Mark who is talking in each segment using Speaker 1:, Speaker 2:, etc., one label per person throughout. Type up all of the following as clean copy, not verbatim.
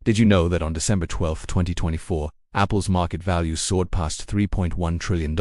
Speaker 1: Did you know that on December 12, 2024, Apple's market value soared past $3.1 trillion?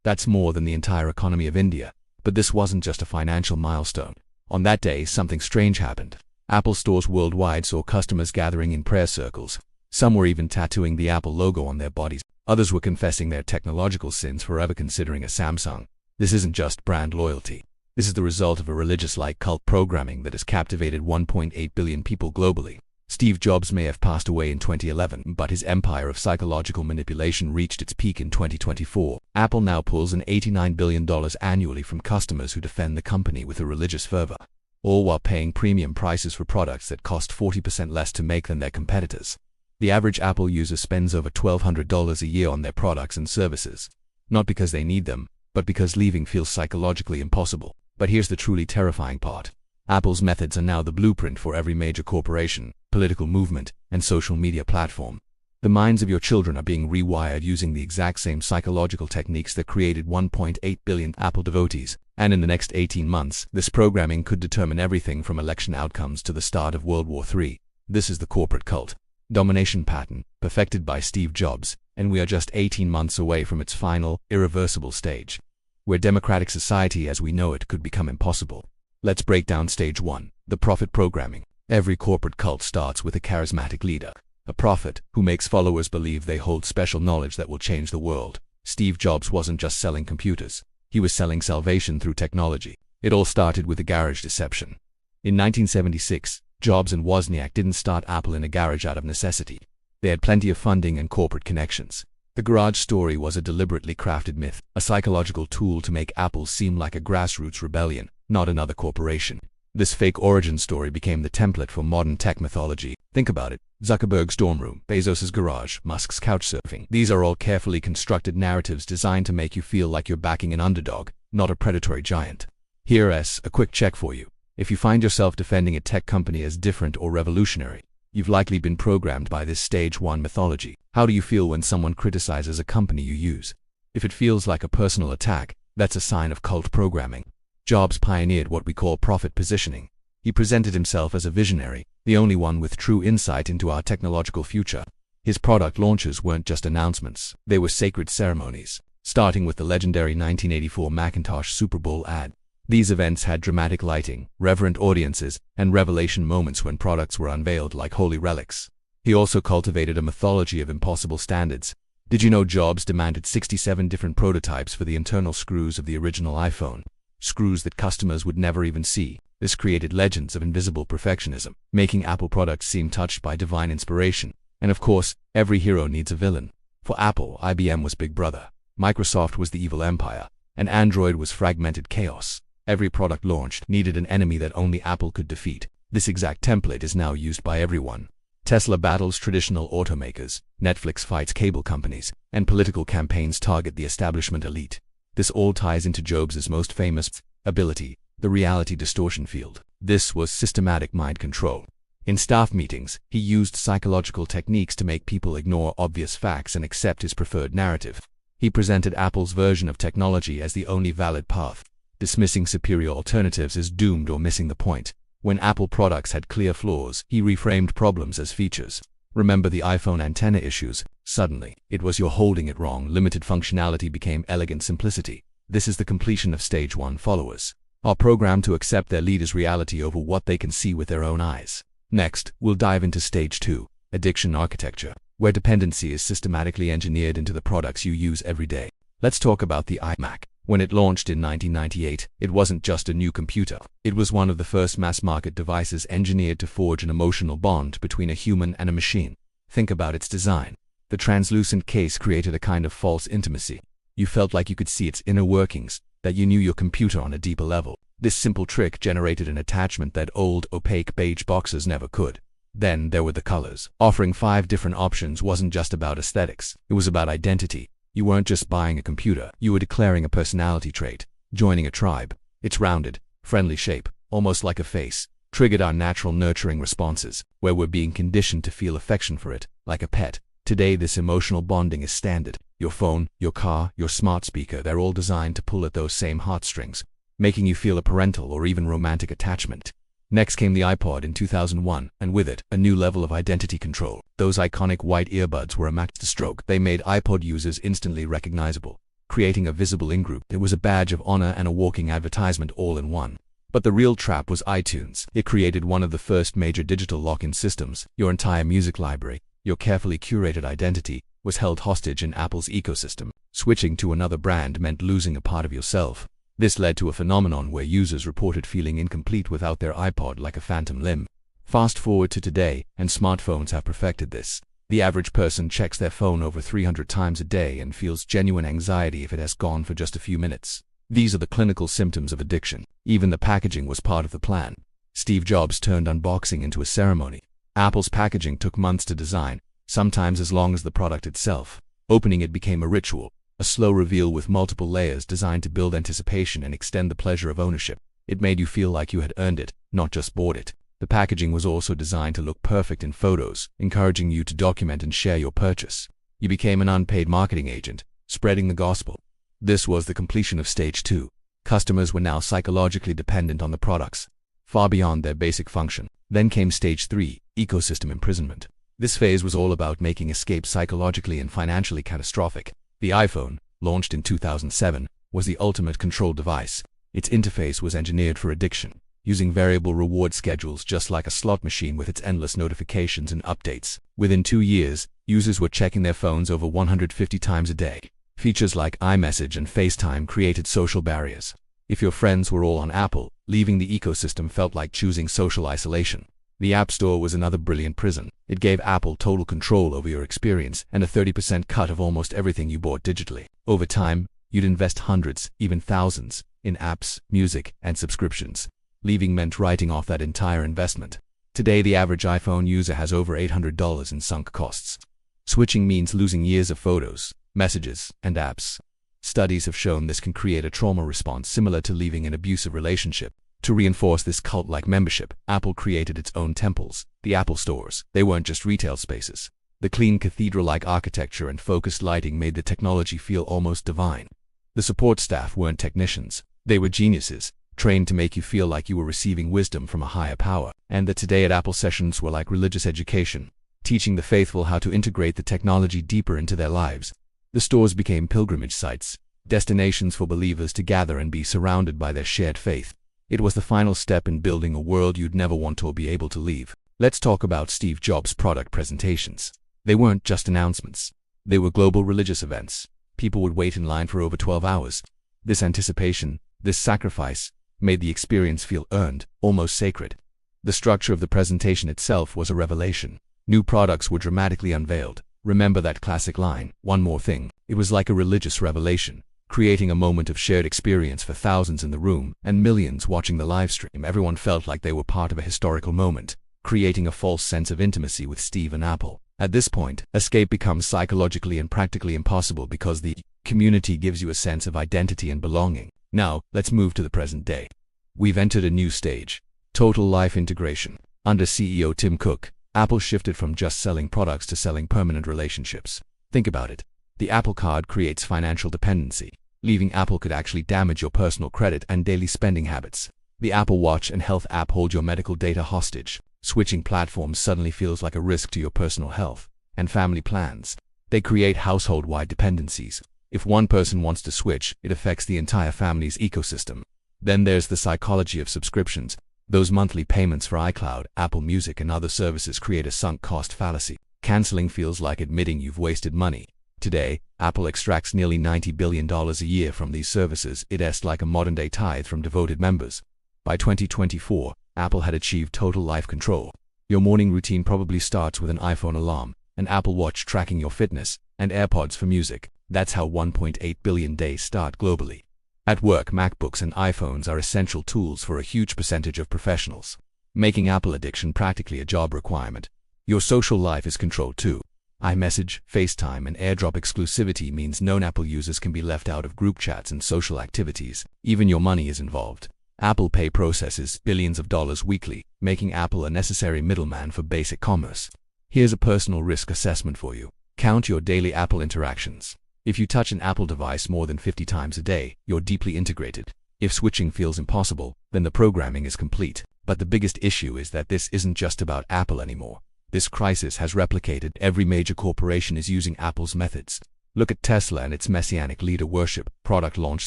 Speaker 1: That's more than the entire economy of India. But this wasn't just a financial milestone. On that day, something strange happened. Apple stores worldwide saw customers gathering in prayer circles. Some were even tattooing the Apple logo on their bodies. Others were confessing their technological sins for ever considering a Samsung. This isn't just brand loyalty. This is the result of a religious-like cult programming that has captivated 1.8 billion people globally. Steve Jobs may have passed away in 2011, but his empire of psychological manipulation reached its peak in 2024. Apple now pulls in $89 billion annually from customers who defend the company with a religious fervor, all while paying premium prices for products that cost 40% less to make than their competitors. The average Apple user spends over $1,200 a year on their products and services, not because they need them, but because leaving feels psychologically impossible. But here's the truly terrifying part. Apple's methods are now the blueprint for every major corporation, political movement, and social media platform. The minds of your children are being rewired using the exact same psychological techniques that created 1.8 billion Apple devotees. And in the next 18 months, this programming could determine everything from election outcomes to the start of World War III. This is the corporate cult domination pattern, perfected by Steve Jobs, and we are just 18 months away from its final, irreversible stage, where democratic society as we know it could become impossible. Let's break down stage 1, the prophet programming. Every corporate cult starts with a charismatic leader, a prophet who makes followers believe they hold special knowledge that will change the world. Steve Jobs wasn't just selling computers, he was selling salvation through technology. It all started with a garage deception. In 1976, Jobs and Wozniak didn't start Apple in a garage out of necessity. They had plenty of funding and corporate connections. The garage story was a deliberately crafted myth, a psychological tool to make Apple seem like a grassroots rebellion, not another corporation. This fake origin story became the template for modern tech mythology. Think about it. Zuckerberg's dorm room, Bezos's garage, Musk's couchsurfing. These are all carefully constructed narratives designed to make you feel like you're backing an underdog, not a predatory giant. Here's a quick check for you. If you find yourself defending a tech company as different or revolutionary, you've likely been programmed by this stage 1 mythology. How do you feel when someone criticizes a company you use? If it feels like a personal attack, that's a sign of cult programming. Jobs pioneered what we call prophet positioning. He presented himself as a visionary, the only one with true insight into our technological future. His product launches weren't just announcements, they were sacred ceremonies, starting with the legendary 1984 Macintosh Super Bowl ad. These events had dramatic lighting, reverent audiences, and revelation moments when products were unveiled like holy relics. He also cultivated a mythology of impossible standards. Did you know Jobs demanded 67 different prototypes for the internal screws of the original iPhone? Screws that customers would never even see. This created legends of invisible perfectionism, making Apple products seem touched by divine inspiration. And of course, every hero needs a villain. For Apple, IBM was Big Brother, Microsoft was the evil empire, and Android was fragmented chaos. Every product launched needed an enemy that only Apple could defeat. This exact template is now used by everyone. Tesla battles traditional automakers, Netflix fights cable companies, and political campaigns target the establishment elite. This all ties into Jobs' most famous ability, the reality distortion field. This was systematic mind control. In staff meetings, he used psychological techniques to make people ignore obvious facts and accept his preferred narrative. He presented Apple's version of technology as the only valid path, dismissing superior alternatives as doomed or missing the point. When Apple products had clear flaws, he reframed problems as features. Remember the iPhone antenna issues? Suddenly, it was you're holding it wrong. Limited functionality became elegant simplicity. This is the completion of stage 1 followers, are programmed to accept their leader's reality over what they can see with their own eyes. Next, we'll dive into stage 2, addiction architecture, where dependency is systematically engineered into the products you use every day. Let's talk about the iMac. When it launched in 1998, it wasn't just a new computer. It was one of the first mass-market devices engineered to forge an emotional bond between a human and a machine. Think about its design. The translucent case created a kind of false intimacy. You felt like you could see its inner workings, that you knew your computer on a deeper level. This simple trick generated an attachment that old, opaque beige boxes never could. Then there were the colors. Offering 5 different options wasn't just about aesthetics. It was about identity. You weren't just buying a computer, you were declaring a personality trait, joining a tribe. Its rounded, friendly shape, almost like a face, triggered our natural nurturing responses, where we're being conditioned to feel affection for it, like a pet. Today this emotional bonding is standard. Your phone, your car, your smart speaker, they're all designed to pull at those same heartstrings, making you feel a parental or even romantic attachment. Next came the iPod in 2001, and with it, a new level of identity control. Those iconic white earbuds were a masterstroke. They made iPod users instantly recognizable, creating a visible in-group. It was a badge of honor and a walking advertisement all in one. But the real trap was iTunes. It created one of the first major digital lock-in systems. Your entire music library, your carefully curated identity, was held hostage in Apple's ecosystem. Switching to another brand meant losing a part of yourself. This led to a phenomenon where users reported feeling incomplete without their iPod, like a phantom limb. Fast forward to today, and smartphones have perfected this. The average person checks their phone over 300 times a day and feels genuine anxiety if it has gone for just a few minutes. These are the clinical symptoms of addiction. Even the packaging was part of the plan. Steve Jobs turned unboxing into a ceremony. Apple's packaging took months to design, sometimes as long as the product itself. Opening it became a ritual, a slow reveal with multiple layers designed to build anticipation and extend the pleasure of ownership. It made you feel like you had earned it, not just bought it. The packaging was also designed to look perfect in photos, encouraging you to document and share your purchase. You became an unpaid marketing agent, spreading the gospel. This was the completion of stage 2. Customers were now psychologically dependent on the products, far beyond their basic function. Then came stage 3, ecosystem imprisonment. This phase was all about making escape psychologically and financially catastrophic. The iPhone, launched in 2007, was the ultimate control device. Its interface was engineered for addiction, using variable reward schedules just like a slot machine with its endless notifications and updates. Within 2 years, users were checking their phones over 150 times a day. Features like iMessage and FaceTime created social barriers. If your friends were all on Apple, leaving the ecosystem felt like choosing social isolation. The App Store was another brilliant prison. It gave Apple total control over your experience and a 30% cut of almost everything you bought digitally. Over time, you'd invest hundreds, even thousands, in apps, music, and subscriptions. Leaving meant writing off that entire investment. Today, the average iPhone user has over $800 in sunk costs. Switching means losing years of photos, messages, and apps. Studies have shown this can create a trauma response similar to leaving an abusive relationship. To reinforce this cult-like membership, Apple created its own temples, the Apple Stores. They weren't just retail spaces. The clean cathedral-like architecture and focused lighting made the technology feel almost divine. The support staff weren't technicians. They were geniuses, trained to make you feel like you were receiving wisdom from a higher power. And that today at Apple sessions were like religious education, teaching the faithful how to integrate the technology deeper into their lives. The stores became pilgrimage sites, destinations for believers to gather and be surrounded by their shared faith. It was the final step in building a world you'd never want to be able to leave. Let's talk about Steve Jobs' product presentations. They weren't just announcements. They were global religious events. People would wait in line for over 12 hours. This anticipation, this sacrifice, made the experience feel earned, almost sacred. The structure of the presentation itself was a revelation. New products were dramatically unveiled. Remember that classic line, "One more thing." It was like a religious revelation, creating a moment of shared experience for thousands in the room and millions watching the live stream. Everyone felt like they were part of a historical moment, creating a false sense of intimacy with Steve and Apple. At this point, escape becomes psychologically and practically impossible because the community gives you a sense of identity and belonging. Now, let's move to the present day. We've entered a new stage, total life integration. Under CEO Tim Cook, Apple shifted from just selling products to selling permanent relationships. Think about it. The Apple Card creates financial dependency. Leaving Apple could actually damage your personal credit and daily spending habits. The Apple Watch and Health app hold your medical data hostage. Switching platforms suddenly feels like a risk to your personal health and family plans. They create household-wide dependencies. If one person wants to switch, it affects the entire family's ecosystem. Then there's the psychology of subscriptions. Those monthly payments for iCloud, Apple Music, and other services create a sunk cost fallacy. Canceling feels like admitting you've wasted money. Today, Apple extracts nearly $90 billion a year from these services. It's like a modern-day tithe from devoted members. By 2024, Apple had achieved total life control. Your morning routine probably starts with an iPhone alarm, an Apple Watch tracking your fitness, and AirPods for music. That's how 1.8 billion days start globally. At work, MacBooks and iPhones are essential tools for a huge percentage of professionals, making Apple addiction practically a job requirement. Your social life is controlled too. iMessage, FaceTime, and AirDrop exclusivity means non-Apple users can be left out of group chats and social activities. Even your money is involved. Apple Pay processes billions of dollars weekly, making Apple a necessary middleman for basic commerce. Here's a personal risk assessment for you. Count your daily Apple interactions. If you touch an Apple device more than 50 times a day, you're deeply integrated. If switching feels impossible, then the programming is complete. But the biggest issue is that this isn't just about Apple anymore. This crisis has replicated. Every major corporation is using Apple's methods. Look at Tesla and its messianic leader worship, product launch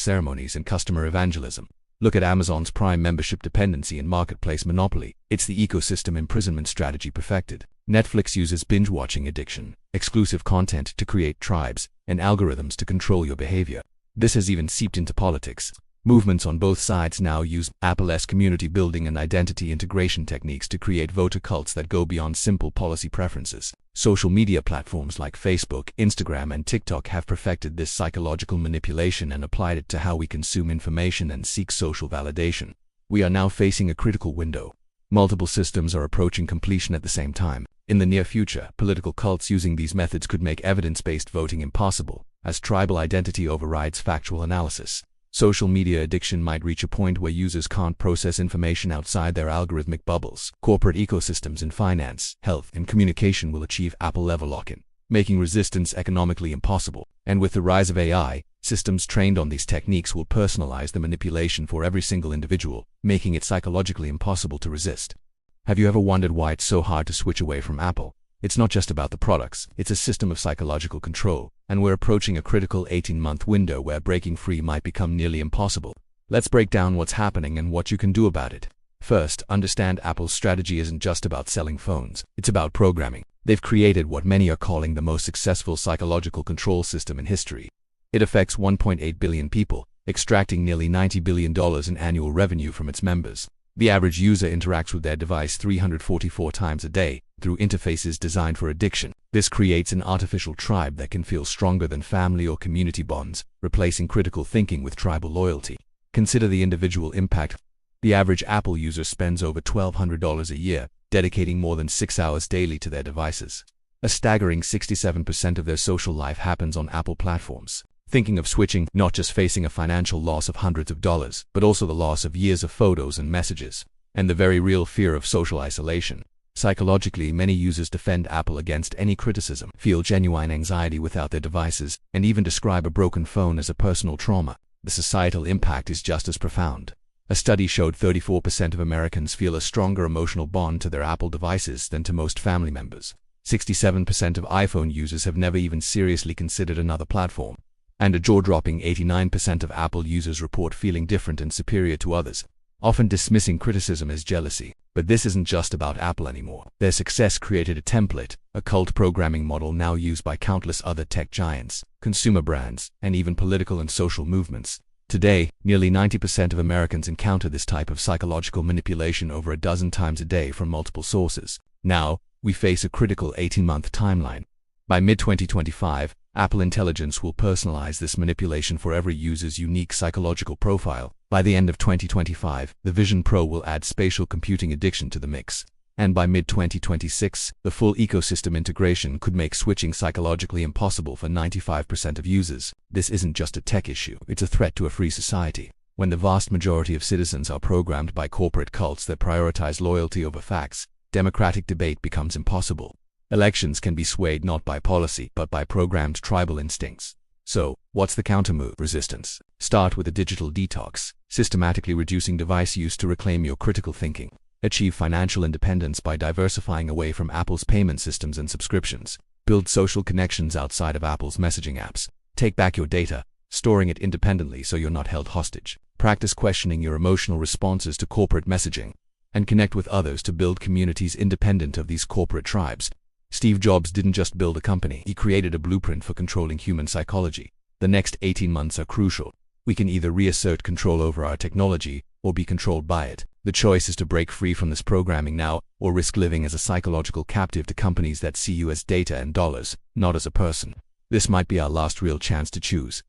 Speaker 1: ceremonies, and customer evangelism. Look at Amazon's Prime membership dependency and marketplace monopoly. It's the ecosystem imprisonment strategy perfected. Netflix uses binge-watching addiction, exclusive content to create tribes, and algorithms to control your behavior. This has even seeped into politics. Movements on both sides now use Apple's community building and identity integration techniques to create voter cults that go beyond simple policy preferences. Social media platforms like Facebook, Instagram, and TikTok have perfected this psychological manipulation and applied it to how we consume information and seek social validation. We are now facing a critical window. Multiple systems are approaching completion at the same time. In the near future, political cults using these methods could make evidence-based voting impossible, as tribal identity overrides factual analysis. Social media addiction might reach a point where users can't process information outside their algorithmic bubbles. Corporate ecosystems in finance, health, and communication will achieve Apple-level lock-in, making resistance economically impossible. And with the rise of AI, systems trained on these techniques will personalize the manipulation for every single individual, making it psychologically impossible to resist. Have you ever wondered why it's so hard to switch away from Apple? It's not just about the products, it's a system of psychological control, and we're approaching a critical 18-month window where breaking free might become nearly impossible. Let's break down what's happening and what you can do about it. First, understand Apple's strategy isn't just about selling phones, it's about programming. They've created what many are calling the most successful psychological control system in history. It affects 1.8 billion people, extracting nearly $90 billion in annual revenue from its members. The average user interacts with their device 344 times a day, through interfaces designed for addiction. This creates an artificial tribe that can feel stronger than family or community bonds, replacing critical thinking with tribal loyalty. Consider the individual impact. The average Apple user spends over $1,200 a year, dedicating more than 6 hours daily to their devices. A staggering 67% of their social life happens on Apple platforms. Thinking of switching, not just facing a financial loss of hundreds of dollars, but also the loss of years of photos and messages, and the very real fear of social isolation. Psychologically, many users defend Apple against any criticism, feel genuine anxiety without their devices, and even describe a broken phone as a personal trauma. The societal impact is just as profound. A study showed 34% of Americans feel a stronger emotional bond to their Apple devices than to most family members. 67% of iPhone users have never even seriously considered another platform. And a jaw-dropping 89% of Apple users report feeling different and superior to others, often dismissing criticism as jealousy. But this isn't just about Apple anymore. Their success created a template, a cult programming model now used by countless other tech giants, consumer brands, and even political and social movements. Today, nearly 90% of Americans encounter this type of psychological manipulation over a dozen times a day from multiple sources. Now, we face a critical 18-month timeline. By mid-2025, Apple Intelligence will personalize this manipulation for every user's unique psychological profile. By the end of 2025, the Vision Pro will add spatial computing addiction to the mix. And by mid-2026, the full ecosystem integration could make switching psychologically impossible for 95% of users. This isn't just a tech issue, it's a threat to a free society. When the vast majority of citizens are programmed by corporate cults that prioritize loyalty over facts, democratic debate becomes impossible. Elections can be swayed not by policy, but by programmed tribal instincts. So, what's the countermove? Resistance. Start with a digital detox, systematically reducing device use to reclaim your critical thinking. Achieve financial independence by diversifying away from Apple's payment systems and subscriptions. Build social connections outside of Apple's messaging apps. Take back your data, storing it independently so you're not held hostage. Practice questioning your emotional responses to corporate messaging, and connect with others to build communities independent of these corporate tribes. Steve Jobs didn't just build a company, he created a blueprint for controlling human psychology. The next 18 months are crucial. We can either reassert control over our technology, or be controlled by it. The choice is to break free from this programming now, or risk living as a psychological captive to companies that see you as data and dollars, not as a person. This might be our last real chance to choose.